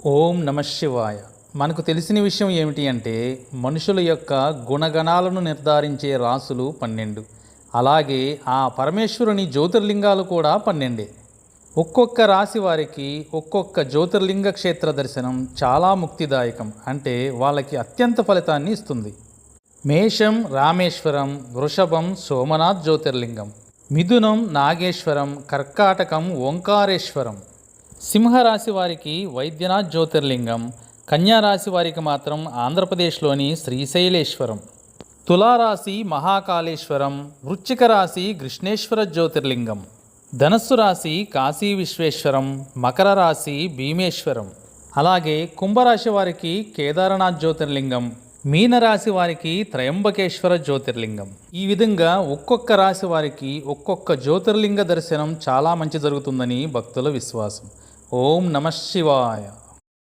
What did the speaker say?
ఓం నమ శివాయ. మనకు తెలిసిన విషయం ఏమిటి అంటే మనుషుల యొక్క గుణగణాలను నిర్ధారించే రాసులు 12. అలాగే ఆ పరమేశ్వరుని జ్యోతిర్లింగాలు కూడా 12. ఒక్కొక్క రాశి వారికి ఒక్కొక్క జ్యోతిర్లింగ క్షేత్ర దర్శనం చాలా ముక్తిదాయకం, అంటే వాళ్ళకి అత్యంత ఫలితాన్ని ఇస్తుంది. మేషం రామేశ్వరం, వృషభం సోమనాథ్ జ్యోతిర్లింగం, మిథునం నాగేశ్వరం, కర్కాటకం ఓంకారేశ్వరం. సింహరాశి వారికి వైద్యనాథ్ జ్యోతిర్లింగం, కన్యారాశి వారికి మాత్రం ఆంధ్రప్రదేశ్లోని శ్రీశైలేశ్వరం, తులారాశి మహాకాళేశ్వరం, వృశ్చిక రాశి కృష్ణేశ్వర జ్యోతిర్లింగం, ధనస్సు రాశి కాశీ విశ్వేశ్వరం, మకర రాశి భీమేశ్వరం. అలాగే కుంభరాశి వారికి కేదారనాథ్ జ్యోతిర్లింగం, మీనరాశి వారికి త్రయంబకేశ్వర జ్యోతిర్లింగం. ఈ విధంగా ఒక్కొక్క రాశి వారికి ఒక్కొక్క జ్యోతిర్లింగ దర్శనం చాలా మంచి జరుగుతుందని భక్తుల విశ్వాసం. ఓం నమ శివాయ.